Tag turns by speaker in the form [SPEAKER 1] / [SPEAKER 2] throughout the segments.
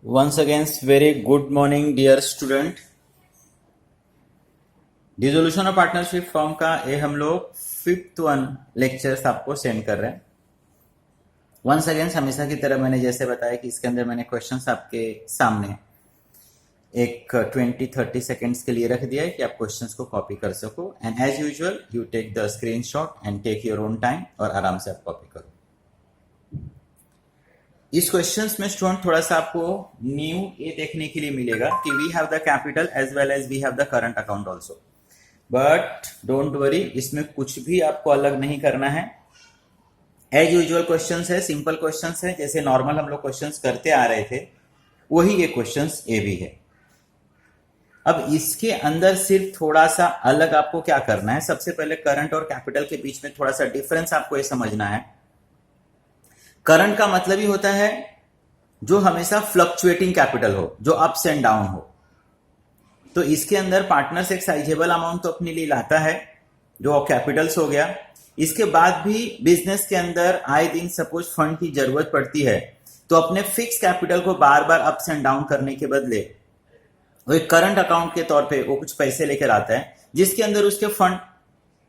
[SPEAKER 1] Once again, very good morning, dear student. Dissolution of partnership form का ये हम लोग 5th वन लेक्चर्स आपको सेंड कर रहे हैं. वंस अगेन हमेशा की तरह मैंने जैसे बताया कि इसके अंदर मैंने क्वेश्चंस आपके सामने एक 20-30 सेकेंड्स के लिए रख दिया है कि आप क्वेश्चंस को कॉपी कर सको. And as usual you take the screenshot and take your own time और आराम से आप कॉपी करो. इस क्वेश्चंस में स्टूडेंट थोड़ा सा आपको न्यू ये देखने के लिए मिलेगा कि we have the capital as well as we have the current account also. But don't worry, इसमें कुछ भी आपको अलग नहीं करना है. एज यूजुअल क्वेश्चंस है, सिंपल क्वेश्चंस है, जैसे नॉर्मल हम लोग क्वेश्चंस करते आ रहे थे वही ये क्वेश्चंस ये भी है. अब इसके अंदर सिर्फ थोड़ा सा अलग आपको क्या करना है, सबसे पहले करंट और कैपिटल के बीच में थोड़ा सा डिफरेंस आपको ये समझना है. करंट का मतलब ही होता है जो हमेशा फ्लक्चुएटिंग कैपिटल हो, जो अप्स एंड डाउन हो. तो इसके अंदर पार्टनर्स एक साइजेबल अमाउंट तो अपने लिए लाता है जो कैपिटल्स हो गया. इसके बाद भी बिजनेस के अंदर आए दिन सपोज फंड की जरूरत पड़ती है तो अपने फिक्स कैपिटल को बार बार अप्स एंड डाउन करने के बदले वो एक करंट अकाउंट के तौर पे वो कुछ पैसे लेकर आता है जिसके अंदर उसके फंड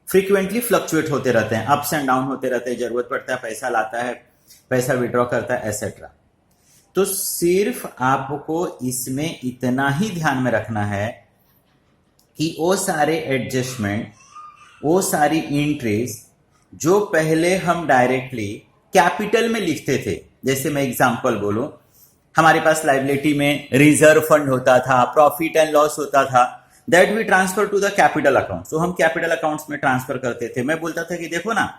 [SPEAKER 1] फ्रीक्वेंटली फ्लक्चुएट होते रहते हैं, अप्स एंड डाउन होते रहते हैं. जरूरत पड़ता है पैसा लाता है, पैसा विड्रॉ करता है, एसेट्रा. तो सिर्फ आपको इसमें इतना ही ध्यान में रखना है कि वो सारे एडजस्टमेंट, वो सारी एंट्रीज जो पहले हम डायरेक्टली कैपिटल में लिखते थे, जैसे मैं एग्जांपल बोलूं, हमारे पास लायबिलिटी में रिजर्व फंड होता था, प्रॉफिट एंड लॉस होता था, that we transfer to the capital account. तो हम कैपिटल अकाउंट्स में ट्रांसफर करते थे. मैं बोलता था कि देखो ना,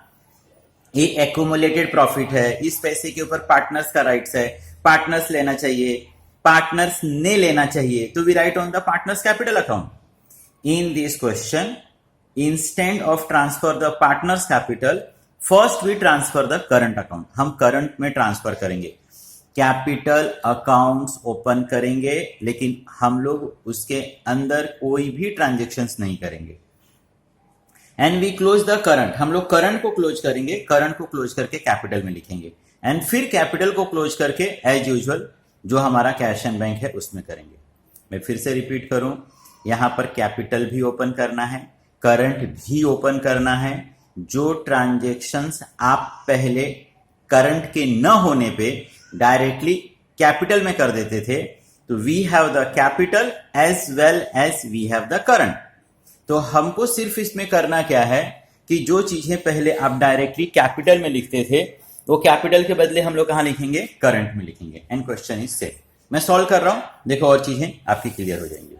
[SPEAKER 1] ये एक्यूमुलेटेड प्रॉफिट है, इस पैसे के ऊपर पार्टनर्स का राइट्स है, पार्टनर्स लेना चाहिए, पार्टनर्स ने लेना चाहिए, तो we write on the partners capital account. In this question, instant of transfer the partners capital, first we transfer the current account. हम करंट में ट्रांसफर करेंगे, कैपिटल अकाउंट्स ओपन करेंगे, लेकिन हम लोग उसके अंदर कोई भी ट्रांजेक्शन्स नहीं करेंगे. And we close the current, हम लोग करंट को क्लोज करेंगे, करंट को क्लोज करके कैपिटल में लिखेंगे, एंड फिर कैपिटल को क्लोज करके एज यूजुअल जो हमारा कैश एंड बैंक है उसमें करेंगे. मैं फिर से रिपीट करूं, यहां पर कैपिटल भी ओपन करना है, करंट भी ओपन करना है. जो ट्रांजेक्शन्स आप पहले करंट के न होने पे डायरेक्टली कैपिटल में कर देते थे, तो we have the capital as well as we have the current. तो हमको सिर्फ इसमें करना क्या है कि जो चीजें पहले आप डायरेक्टली कैपिटल में लिखते थे वो कैपिटल के बदले हम लोग कहां लिखेंगे, करंट में लिखेंगे. And question is set. मैं सॉल्व कर रहा हूं, देखो और चीजें आपकी क्लियर हो जाएंगी.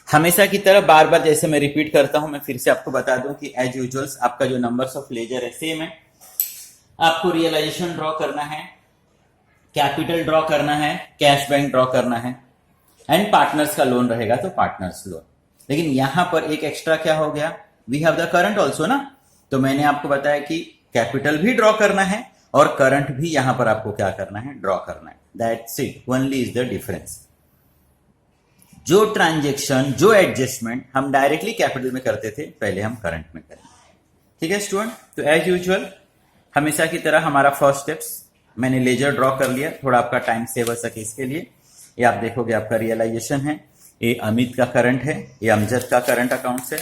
[SPEAKER 1] हमेशा की तरह बार बार जैसे मैं रिपीट करता हूं, मैं फिर से आपको बता दूं कि एज यूजुअल आपका जो नंबर्स ऑफ लेजर है सेम है. आपको रियलाइजेशन ड्रॉ करना है, कैपिटल ड्रॉ करना है, कैश बैंक ड्रॉ करना है, एंड पार्टनर्स का लोन रहेगा तो पार्टनर्स लोन. लेकिन यहां पर एक एक्स्ट्रा क्या हो गया, we have the current also ना. तो मैंने आपको बताया कि कैपिटल भी ड्रॉ करना है और करंट भी यहां पर आपको क्या करना है, ड्रॉ करना है. That's it, only is the difference. जो ट्रांजेक्शन, जो एडजस्टमेंट हम डायरेक्टली कैपिटल में करते थे पहले हम करंट में करेंगे. ठीक है स्टूडेंट. तो एज यूजुअल हमेशा की तरह हमारा फर्स्ट स्टेप्स, मैंने लेजर ड्रॉ कर लिया, थोड़ा आपका टाइम सेव हो सके इसके लिए. ये आप देखोगे आपका रियलाइजेशन है, ये अमित का करंट है, ये अमजद का करंट अकाउंट है,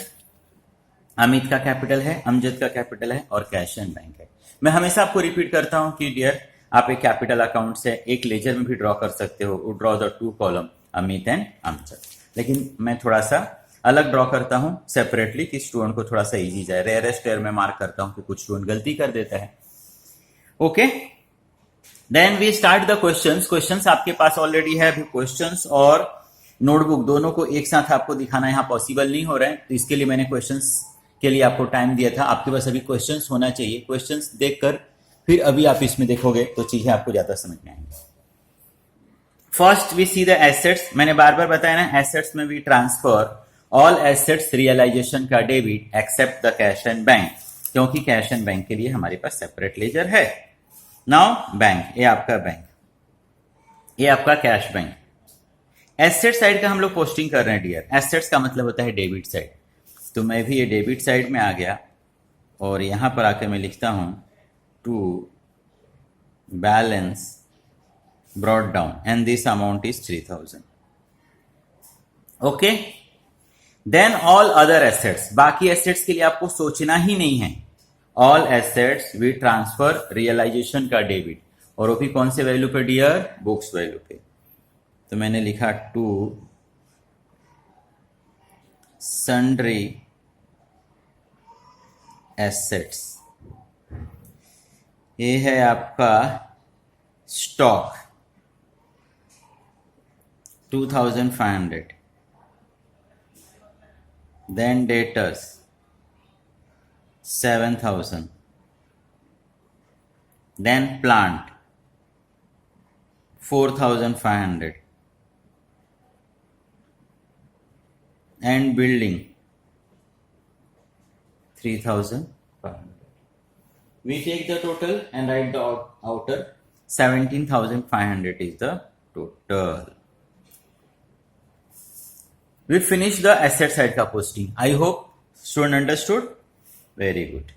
[SPEAKER 1] अमित का कैपिटल है, अमजद का कैपिटल है और कैश एंड बैंक है. मैं हमेशा आपको रिपीट करता हूं कि डियर, आप एक कैपिटल अकाउंट से एक लेजर में भी ड्रॉ कर सकते हो, draw the two column Amit and Amjad. लेकिन मैं थोड़ा सा अलग ड्रॉ करता हूं सेपरेटली कि स्टूडेंट को थोड़ा सा इजी जाए. रेयरेस्ट एयर में मार्क करता हूं कि कुछ स्टूडेंट गलती कर देता है. Okay, then we start the questions. Questions आपके पास ऑलरेडी है. अभी क्वेश्चंस और नोटबुक दोनों को एक साथ आपको दिखाना यहाँ पॉसिबल नहीं हो रहा है, तो इसके लिए मैंने क्वेश्चंस के लिए आपको टाइम दिया था. आपके पास अभी क्वेश्चंस होना चाहिए. क्वेश्चंस देखकर फिर अभी आप इसमें देखोगे तो चीजें आपको ज्यादा समझ में आएंगी. First we see the assets. मैंने बार बार बताया ना, एसेट्स में we transfer all assets realization का debit except the cash and bank, क्योंकि कैश एंड बैंक के लिए हमारे पास सेपरेट लेजर है. नाउ बैंक, ये आपका बैंक, ये आपका कैश बैंक. एसेट साइड का हम लोग पोस्टिंग कर रहे हैं डियर. एसेट्स का मतलब होता है डेबिट साइड. तो मैं भी ये डेबिट साइड में आ गया और यहां पर आकर मैं लिखता हूं to balance brought down and this amount is 3000. Okay, then all other assets, बाकी assets के लिए आपको सोचना ही नहीं है. All assets we transfer realization का डेबिट, और वो भी कौन से वैल्यू पे डियर? बुक्स वैल्यू पे. तो मैंने लिखा टू सन्ड्री एसेट्स. ये है आपका stock 2500, then debtors 7000, then plant 4500 and building 3500. We take the total and write the outer. 17,500 is the total. We finish the asset side का posting. I hope student understood. Very good.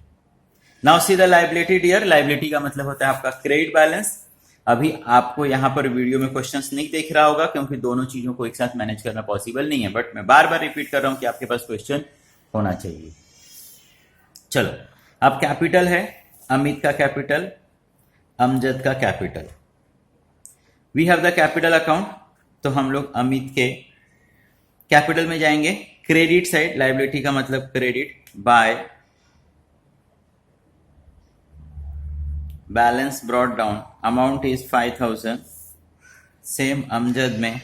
[SPEAKER 1] Now see the liability dear. Liability का मतलब होता है आपका credit balance. अभी आपको यहां पर वीडियो में क्वेश्चंस नहीं देख रहा होगा क्योंकि दोनों चीजों को एक साथ मैनेज करना पॉसिबल नहीं है, बट मैं बार बार रिपीट कर रहा हूं कि आपके पास क्वेश्चन होना चाहिए. चलो, अब कैपिटल है अमित का कैपिटल, अमजद का capital. We have the capital account, तो हम लोग अमित के कैपिटल में जाएंगे. क्रेडिट साइड, लाइबिलिटी का मतलब credit, by balance brought down, amount is 5000. Same Amjad में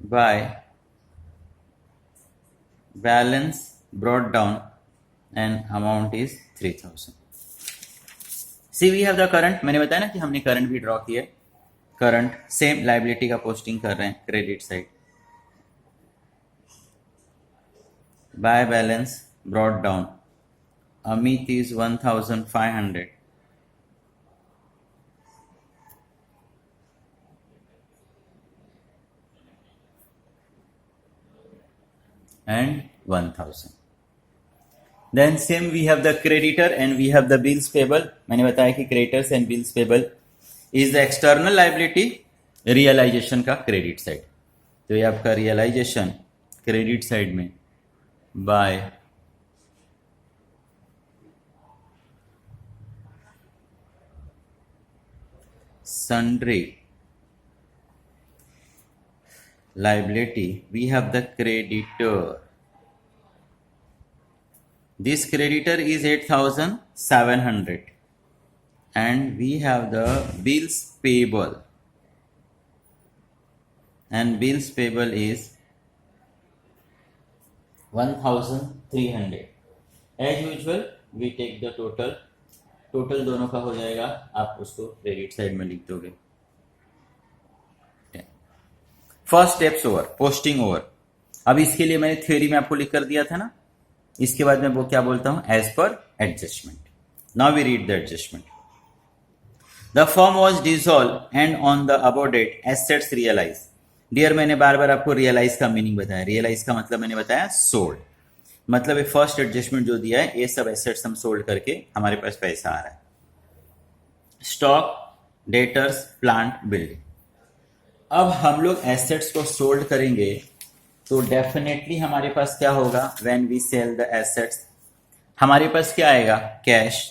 [SPEAKER 1] by balance brought down and amount is 3000. See we have the current, मैंने बताया ना कि हमने करंट भी ड्रॉ किया. करंट सेम लाइबिलिटी का पोस्टिंग कर रहे हैं credit side. By balance brought down, Amit is 1500 and 1000. Then same we have the creditor and we have the bills payable. मैंने बताया कि creditors and bills payable is the external liability, realization का credit side. तो ये आपका realization credit side में by sundry liability, we have the creditor. This creditor is 8700 and we have the bills payable, and bills payable is 1300. As usual we take the total. Total दोनों का हो जाएगा, आप उसको क्रेडिट साइड में लिख दोगे. First steps over, posting over. अब इसके लिए मैंने थ्योरी में आपको लिख कर दिया था ना, इसके बाद मैं वो क्या बोलता हूं, as per adjustment. Now we read the adjustment. The firm was dissolve and on the above date assets realise. Dear मैंने बार बार आपको रियलाइज का मीनिंग बताया. रियलाइज का मतलब मैंने बताया सोल्ड. मतलब ये फर्स्ट एडजस्टमेंट जो दिया है, ये सब एसेट्स हम सोल्ड करके हमारे पास पैसा आ रहा है. Stock, debtors, plant, building. अब हम लोग एसेट्स को सोल्ड करेंगे तो डेफिनेटली हमारे पास क्या होगा, when we sell the assets हमारे पास क्या आएगा, कैश.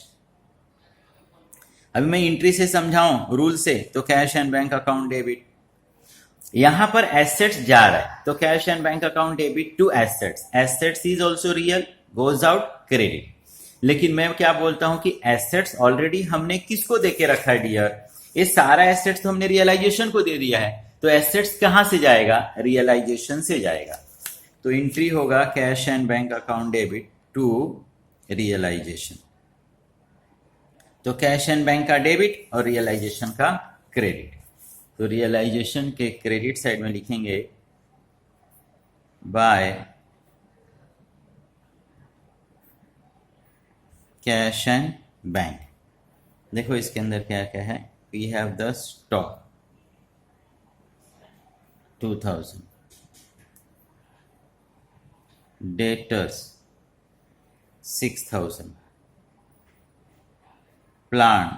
[SPEAKER 1] अभी मैं एंट्री से समझाऊं, रूल से, तो cash and bank account debit. यहां पर एसेट्स जा रहा है तो cash and bank account debit to assets. Assets is also real, goes out credit. लेकिन मैं क्या बोलता हूं कि एसेट्स ऑलरेडी हमने किसको देके रखा है डियर, ये सारा एसेट्स तो हमने रियलाइजेशन को दे दिया है. तो एसेट्स कहां से जाएगा, रियलाइजेशन से जाएगा. तो एंट्री होगा cash and bank account debit to realisation. तो कैश एंड बैंक का डेबिट और रियलाइजेशन का क्रेडिट. तो रियलाइजेशन के क्रेडिट साइड में लिखेंगे बाय कैश एंड बैंक. देखो इसके अंदर क्या क्या है. We have the stock 2000, debtors 6000, plant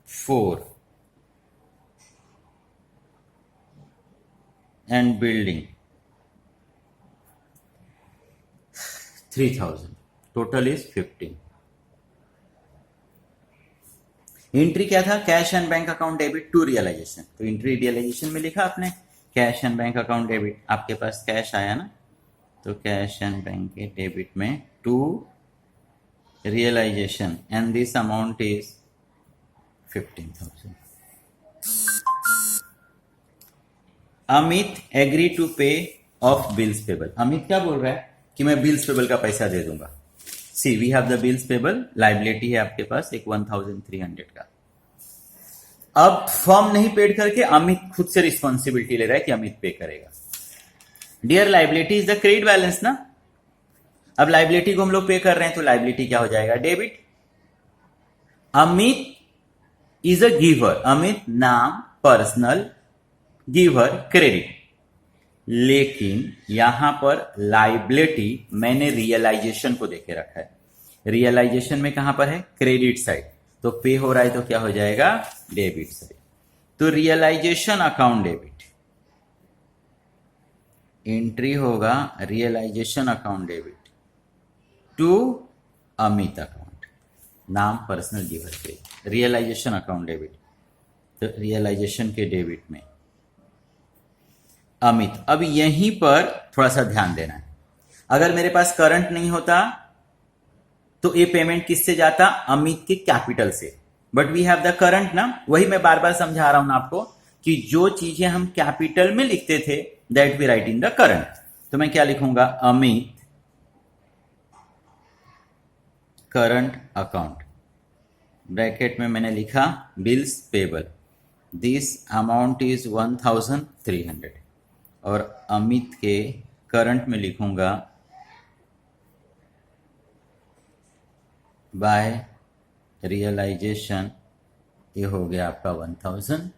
[SPEAKER 1] 4, and building 3000, total is 15। Entry क्या था? Cash and bank account debit to realisation. तो एंट्री रियलाइजेशन में लिखा आपने cash and bank account debit, आपके पास कैश आया ना, तो कैश एंड बैंक के डेबिट में to realisation and this amount is 15,000। Amit agree to pay off bills payable. Amit क्या बोल रहा है कि मैं बिल्स पेबल का पैसा दे दूंगा। See we have the bills payable, liability है आपके पास एक 1300 का। अब फर्म नहीं पेड करके अमित खुद से रिस्पॉन्सिबिलिटी ले रहा है कि अमित पे करेगा। Dear liability is the credit balance ना। अब लाइबिलिटी को हम लोग पे कर रहे हैं तो लाइबिलिटी क्या हो जाएगा? Debit. Amit is a giver, Amit नाम पर्सनल, गिवर क्रेडिट, लेकिन यहां पर लाइबिलिटी मैंने रियलाइजेशन को देके रखा है। रियलाइजेशन में कहां पर है? क्रेडिट साइड, तो पे हो रहा है तो क्या हो जाएगा? Debit side. तो रियलाइजेशन अकाउंट डेबिट, एंट्री होगा realisation account debit to Amit account, नाम पर्सनल गिवर के, रियलाइजेशन अकाउंट डेबिट। तो रियलाइजेशन के डेबिट में अमित। अब यहीं पर थोड़ा सा ध्यान देना है, अगर मेरे पास करंट नहीं होता तो ये पेमेंट किससे जाता? अमित के कैपिटल से, but we have the current ना। वही मैं बार बार समझा रहा हूं ना आपको कि जो चीजें हम कैपिटल में लिखते थे that we write in the current. तो मैं क्या लिखूंगा? अमित करंट अकाउंट, ब्रैकेट में मैंने लिखा bills payable, this amount is 1300, और अमित के करंट में लिखूंगा बाय रियलाइजेशन, ये हो गया आपका 1300।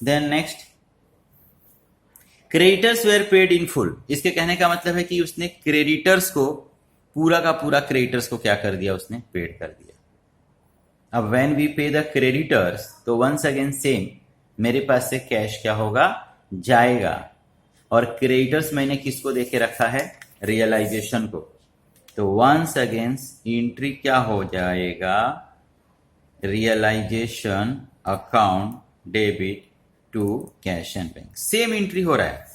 [SPEAKER 1] Then next, creditors were paid in full. इसके कहने का मतलब है कि उसने क्रेडिटर्स को पूरा का पूरा क्रेडिटर्स को क्या कर दिया? उसने पेड कर दिया। अब व्हेन वी पे द क्रेडिटर्स, तो वंस अगेन सेम, मेरे पास से कैश क्या होगा? जाएगा, और क्रेडिटर्स मैंने किसको देके रखा है? रियलाइजेशन को। तो वंस अगेन एंट्री क्या हो जाएगा? Realisation account debit to cash and bank. Same entry हो रहा है,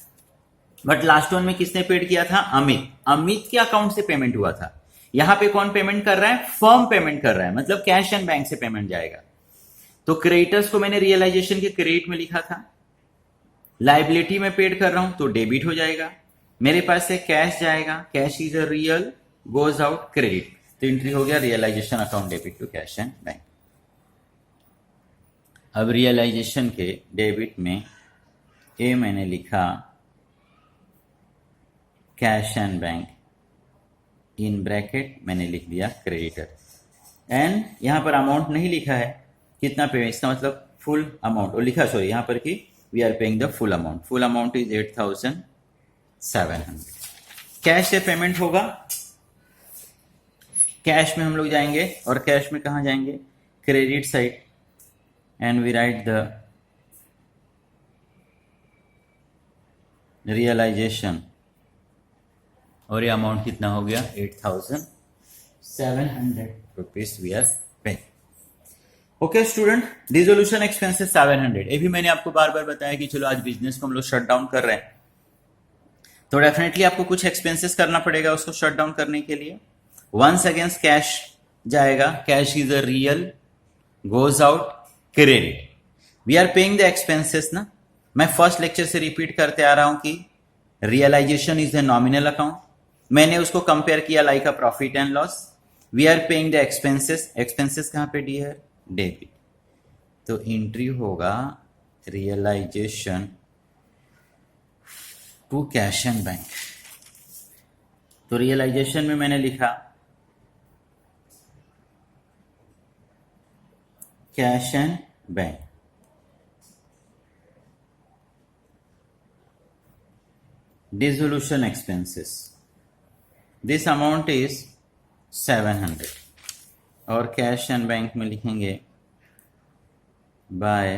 [SPEAKER 1] बट लास्ट वन में किसने पेड किया था? अमित। अमित के अकाउंट से पेमेंट हुआ था। यहां पे कौन पेमेंट कर रहा है? फर्म पेमेंट कर रहा है, मतलब कैश एंड बैंक से पेमेंट जाएगा। तो क्रेडिटर्स को मैंने रियलाइजेशन के क्रेडिट में लिखा था, लाइबिलिटी में पेड कर रहा हूं तो डेबिट हो जाएगा। मेरे पास से कैश जाएगा, cash is a real, goes out credit, तो एंट्री हो गया realisation account debit to cash and bank. अब रियलाइजेशन के डेबिट में ए मैंने लिखा cash and bank, in bracket मैंने लिख दिया क्रेडिटर, एंड यहां पर अमाउंट नहीं लिखा है कितना पे, इसका मतलब फुल अमाउंट, और लिखा सॉरी यहां पर कि we are paying the full amount. Full amount is 8,700। Cash से पेमेंट होगा, कैश में हम लोग जाएंगे, और कैश में कहां जाएंगे? Credit side, and we write the realisation, और ये अमाउंट कितना हो गया? 8,700 rupees we are paying. Okay student, dissolution expenses 700। ये भी मैंने आपको बार बार बताया कि चलो आज बिजनेस को हम लोग शट डाउन कर रहे हैं, तो डेफिनेटली आपको कुछ एक्सपेंसेस करना पड़ेगा उसको शट डाउन करने के लिए। वंस अगेंस्ट कैश जाएगा, cash is a real, goes out credit, we are paying the expenses ना। मैं फर्स्ट लेक्चर से रिपीट करते आ रहा हूं कि realization is a nominal account, मैंने उसको कंपेयर किया like a profit and loss. We are paying the expenses, expenses कहां पे डियर? डेबिट, तो एंट्री होगा realization to cash and bank. तो रियलाइजेशन में मैंने लिखा cash and bank, dissolution expenses, this amount is 700, और कैश एंड बैंक में लिखेंगे by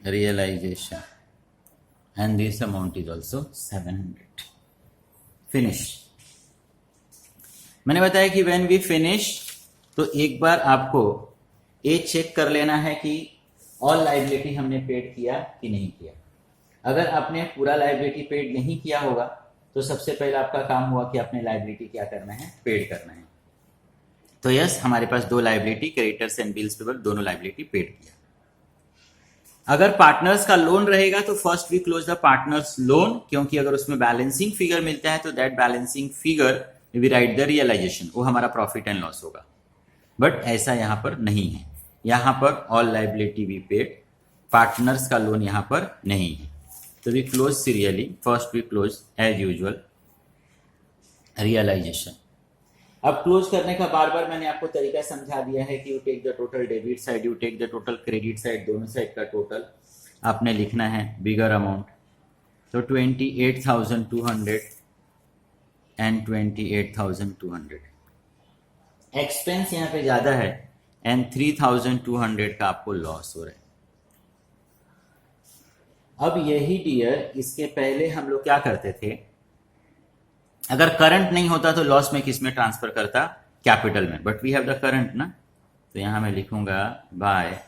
[SPEAKER 1] realization, and this amount is also 700. Finish. मैंने बताया कि when we finish तो एक बार आपको ये चेक कर लेना है कि ऑल लाइबिलिटी हमने पेड किया कि नहीं किया। अगर आपने पूरा लाइबिलिटी पेड नहीं किया होगा तो सबसे पहले आपका काम हुआ कि आपने लाइबिलिटी क्या करना है, पेड करना है। तो यस, हमारे पास दो liability, creditors and bills payable, दोनों लाइबिलिटी पेड किया। अगर पार्टनर्स का लोन रहेगा तो first we close the partners loan, क्योंकि अगर उसमें बैलेंसिंग फिगर मिलता है तो that balancing figure we write the realization, वो हमारा प्रॉफिट एंड लॉस होगा। बट ऐसा यहां पर नहीं है, यहां पर all liability we paid, partners का लोन यहां पर नहीं है। तो we close serially, first we close as usual realization. अब क्लोज करने का बार बार मैंने आपको तरीका समझा दिया है कि you take the total debit side, you take the total credit side, दोनों साइड का टोटल आपने लिखना है, बिगर अमाउंट। तो 28,200 एंड 28,200, एक्सपेंस यहाँ पे ज्यादा है एंड 3,200 का आपको लॉस हो रहा है। अब यही डियर, इसके पहले हम लोग क्या करते थे, अगर करंट नहीं होता तो लॉस में किस में ट्रांसफर करता, कैपिटल में। But we have the current ना, तो यहां मैं लिखूंगा by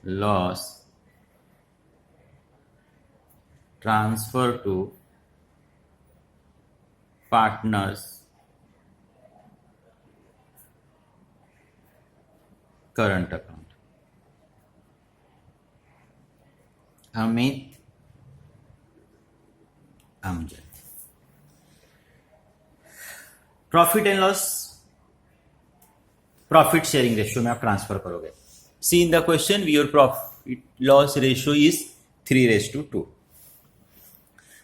[SPEAKER 1] loss transfer to partners current account. Amit, Amjad. Profit and loss profit sharing ratio में आप ट्रांसफर करोगे। See in the question your profit loss ratio is 3:2।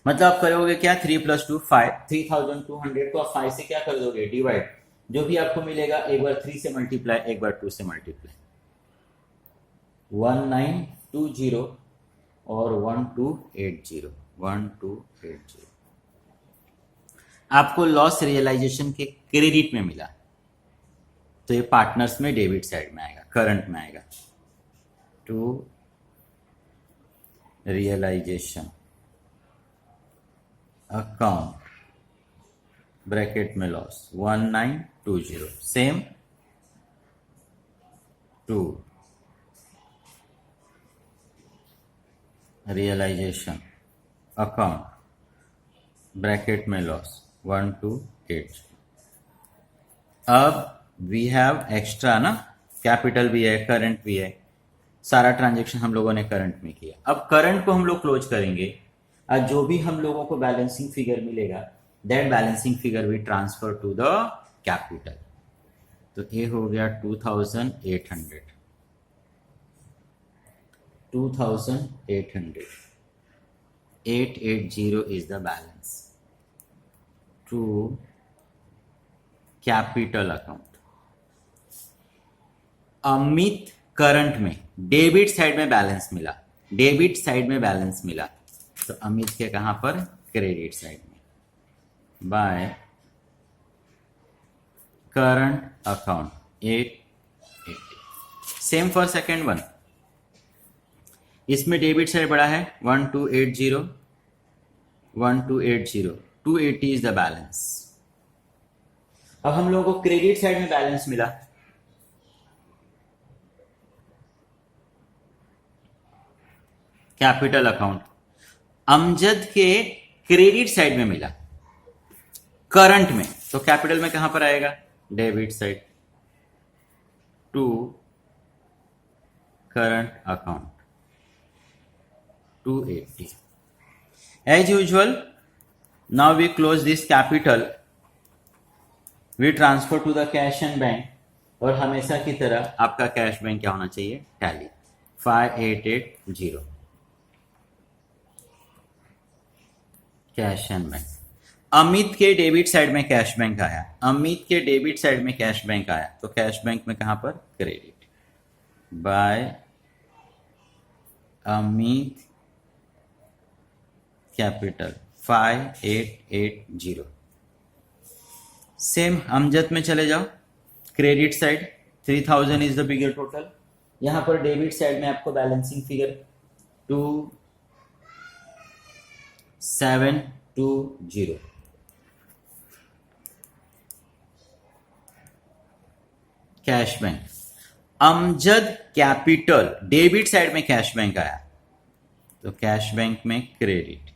[SPEAKER 1] मतलब आप करोगे क्या, 3 + 2 5, 3,200 को आप 5 से क्या कर दोगे, डिवाइड। जो भी आपको मिलेगा एक बार 3 से मल्टीप्लाई, एक बार 2 से मल्टीप्लाई। 1920 और 1280, 1280 आपको लॉस रियलाइजेशन के क्रेडिट में मिला, तो ये पार्टनर्स में डेबिट साइड में आएगा, करंट में आएगा। टू रियलाइजेशन अकाउंट ब्रैकेट में loss 1920, same to realization account bracket में लॉस 1280। अब वी हैव एक्स्ट्रा ना, कैपिटल भी है, करंट भी है, सारा ट्रांजैक्शन हम लोगों ने करंट में किया। अब करंट को हम लोग क्लोज करेंगे और जो भी हम लोगों को बैलेंसिंग फिगर मिलेगा that balancing figure we transfer to the capital. तो ये हो गया 2,800, 2,800, 880 is the balance to capital account। Amit current में डेबिट साइड में बैलेंस मिला, डेबिट साइड में बैलेंस मिला, तो अमित के कहां पर, क्रेडिट साइड में, by current account 880। Same for second one, इसमें डेबिट साइड बड़ा है 1280, 1280, 280 इज द बैलेंस। अब हम लोगों को क्रेडिट साइड में बैलेंस मिला, कैपिटल अकाउंट। अमजद के क्रेडिट साइड में मिला, करंट में, तो कैपिटल में कहां पर आएगा, debit side, to current account 280। As usual, now we close this capital, we transfer to the cash and bank, और हमेशा की तरह आपका कैश बैंक क्या होना चाहिए, tally 5880, cash and bank. Amit के डेबिट साइड में कैश बैंक आया, अमित के डेबिट साइड में कैश बैंक आया, तो कैश बैंक में कहां पर, credit, by Amit capital 5880। Same Amjad में चले जाओ, credit side 3000 is the bigger total. यहां पर डेबिट साइड में आपको balancing figure 2720। Cash bank, Amjad capital, debit side में कैश बैंक आया तो कैश बैंक में क्रेडिट,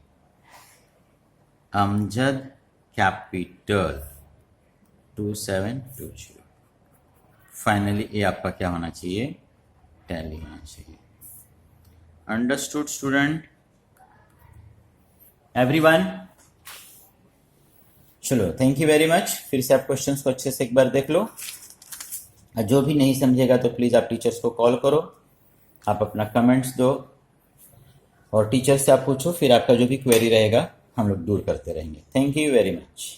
[SPEAKER 1] अमजद कैपिटल 2720। फाइनली ये आपका क्या होना चाहिए, टैली होना चाहिए। Understood student everyone? चलो थैंक यू वेरी मच। फिर से आप क्वेश्चंस को अच्छे से एक बार देख लो। जो भी नहीं समझेगा तो प्लीज आप टीचर्स को कॉल करो, आप अपना कमेंट्स दो और टीचर से आप पूछो, फिर आपका जो भी क्वेरी रहेगा हम लोग दूर करते रहेंगे। Thank you very much.